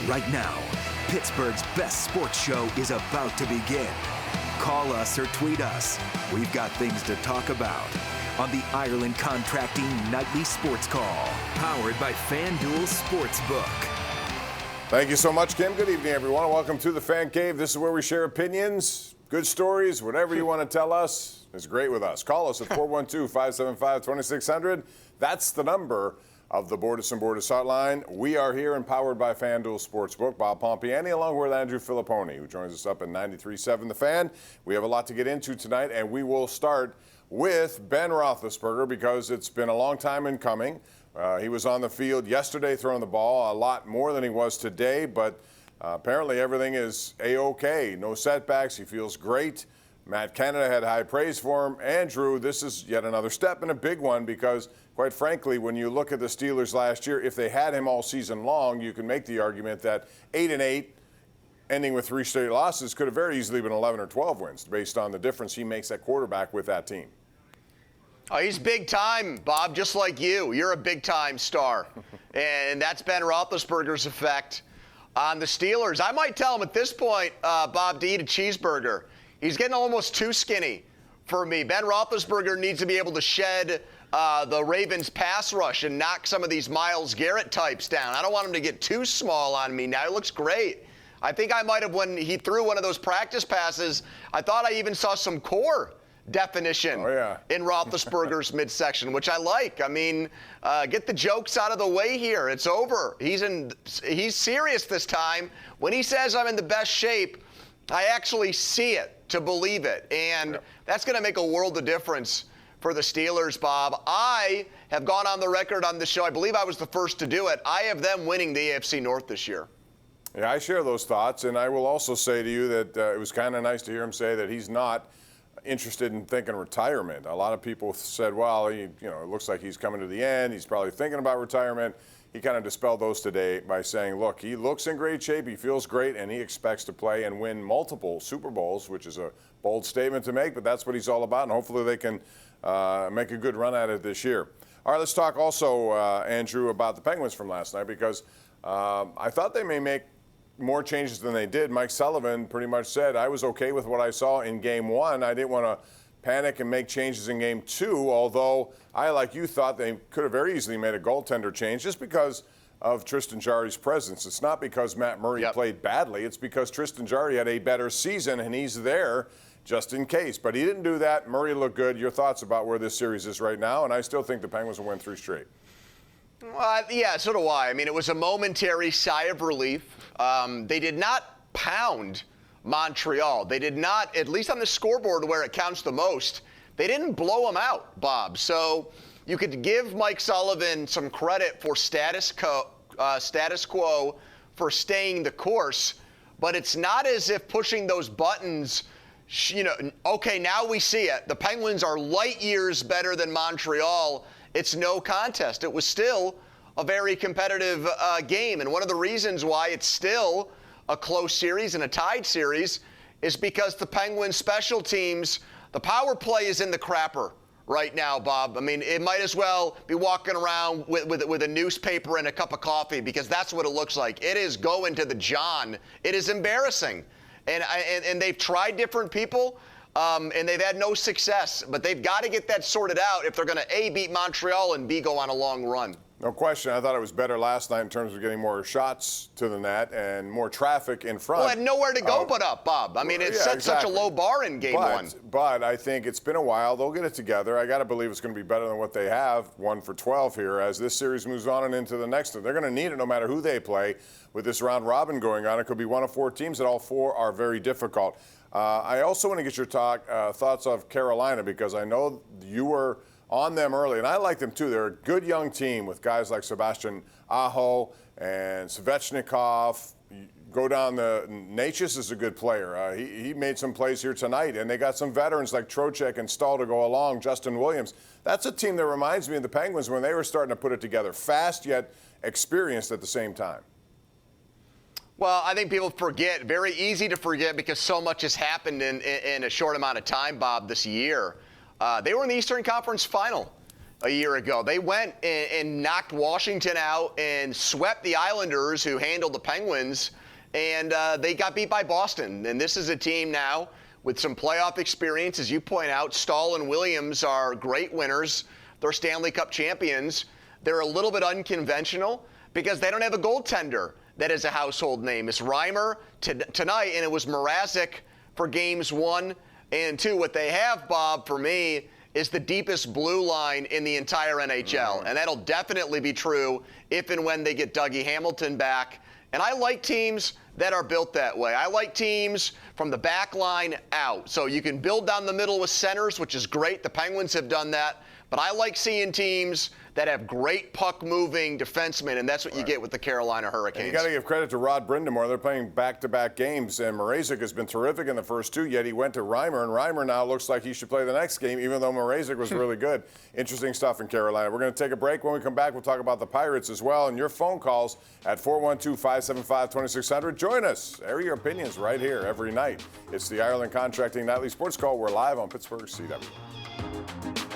Right now, Pittsburgh's best sports show is about to begin. Call us or tweet us. We've got things to talk about on the Ireland Contracting Nightly Sports Call, powered by FanDuel Sportsbook. Thank you so much, Kim. Good evening, everyone. Welcome to the Fan Cave. This is where we share opinions, good stories, whatever you want to tell us is great with us. Call us at 412-575-2600. That's the number of the Bordas and Bordas hotline. We are here and powered by FanDuel Sportsbook. Bob Pompeani along with Andrew Fillipponi, who joins us up at 93.7 The Fan. We have a lot to get into tonight, and we will start with Ben Roethlisberger because it's been a long time in coming. He was on the field yesterday throwing the ball a lot more than he was today, but apparently everything is A-OK. No setbacks. He feels great. Matt Canada had high praise for him. Andrew, this is yet another step and a big one because, quite frankly, when you look at the Steelers last year, if they had him all season long, you can make the argument that 8-8, ending with 3 straight losses, could have very easily been 11 or 12 wins based on the difference he makes at quarterback with that team. Oh, he's big time, Bob, just like you. You're a big time star. And that's Ben Roethlisberger's effect on the Steelers. I might tell him at this point, Bob, to eat a cheeseburger. He's getting almost too skinny for me. Ben Roethlisberger needs to be able to shed the Ravens' pass rush and knock some of these Myles Garrett types down. I don't want him to get too small on me now. He looks great. I think I might have, when he threw one of those practice passes, I thought I even saw some core definition in Roethlisberger's midsection, which I like. I mean, get the jokes out of the way here. It's over. He's serious this time. When he says I'm in the best shape, I actually see it to believe it. And that's going to make a world of difference for the Steelers, Bob. I have gone on the record on this show. I believe I was the first to do it. I have them winning the AFC North this year. Yeah, I share those thoughts. And I will also say to you that it was kind of nice to hear him say that he's not interested in thinking retirement. A lot of people said, well, it looks like he's coming to the end. He's probably thinking about retirement. He kind of dispelled those today by saying, look, he looks in great shape, he feels great, and he expects to play and win multiple Super Bowls, which is a bold statement to make, but that's what he's all about, and hopefully they can make a good run at it this year. All right, let's talk also, Andrew, about the Penguins from last night because I thought they may make more changes than they did. Mike Sullivan pretty much said, I was okay with what I saw in Game 1. I didn't want to panic and make changes in Game 2, although I, like you, thought they could have very easily made a goaltender change just because of Tristan Jarry's presence. It's not because Matt Murray played badly. It's because Tristan Jarry had a better season, and he's there just in case. But he didn't do that. Murray looked good. Your thoughts about where this series is right now, and I still think the Penguins will win 3 straight. Well, yeah, so do I. I mean, it was a momentary sigh of relief. They did not pound Montreal. They did not, at least on the scoreboard where it counts the most, they didn't blow them out, Bob. So you could give Mike Sullivan some credit for status quo for staying the course, but it's not as if pushing those buttons, okay, now we see it. The Penguins are light years better than Montreal. It's no contest. It was still a very competitive game, and one of the reasons why it's still a close series and a tied series is because the Penguins special teams, the power play is in the crapper right now, Bob. I mean, it might as well be walking around with a newspaper and a cup of coffee because that's what it looks like. It is going to the John. It is embarrassing. And they've tried different people, and they've had no success. But they've got to get that sorted out if they're going to, A, beat Montreal and, B, go on a long run. No question. I thought it was better last night in terms of getting more shots to the net and more traffic in front. Well, it had nowhere to go but up, Bob. I mean, it set such a low bar in Game 1. But I think it's been a while. They'll get it together. I got to believe it's going to be better than what they have, 1 for 12 here, as this series moves on and into the next one. They're going to need it no matter who they play. With this round robin going on, it could be 1 of 4 teams, and all 4 are very difficult. I also want to get your thoughts of Carolina because I know you were on them early, and I like them too. They're a good young team with guys like Sebastian Aho and Svechnikov. Go down Natchez is a good player. He made some plays here tonight, and they got some veterans like Trocheck and Stahl to go along, Justin Williams. That's a team that reminds me of the Penguins when they were starting to put it together, fast yet experienced at the same time. Well, I think people forget, very easy to forget because so much has happened in a short amount of time, Bob, this year. They were in the Eastern Conference Final a year ago. They went and knocked Washington out and swept the Islanders, who handled the Penguins, and they got beat by Boston. And this is a team now with some playoff experience. As you point out, Stahl and Williams are great winners. They're Stanley Cup champions. They're a little bit unconventional because they don't have a goaltender that is a household name. It's Reimer tonight, and it was Mrazek for games 1 and 2. What they have, Bob, for me, is the deepest blue line in the entire NHL. And that'll definitely be true if and when they get Dougie Hamilton back. And I like teams that are built that way. I like teams from the back line out. So you can build down the middle with centers, which is great. The Penguins have done that. But I like seeing teams that have great puck-moving defensemen, and that's what you get with the Carolina Hurricanes. And you got to give credit to Rod Brindamore. They're playing back-to-back games, and Mrazek has been terrific in the first 2, yet he went to Reimer, and Reimer now looks like he should play the next game, even though Mrazek was really good. Interesting stuff in Carolina. We're going to take a break. When we come back, we'll talk about the Pirates as well, and your phone calls at 412-575-2600. Join us. Air your opinions right here every night. It's the Ireland Contracting Nightly Sports Call. We're live on Pittsburgh CW.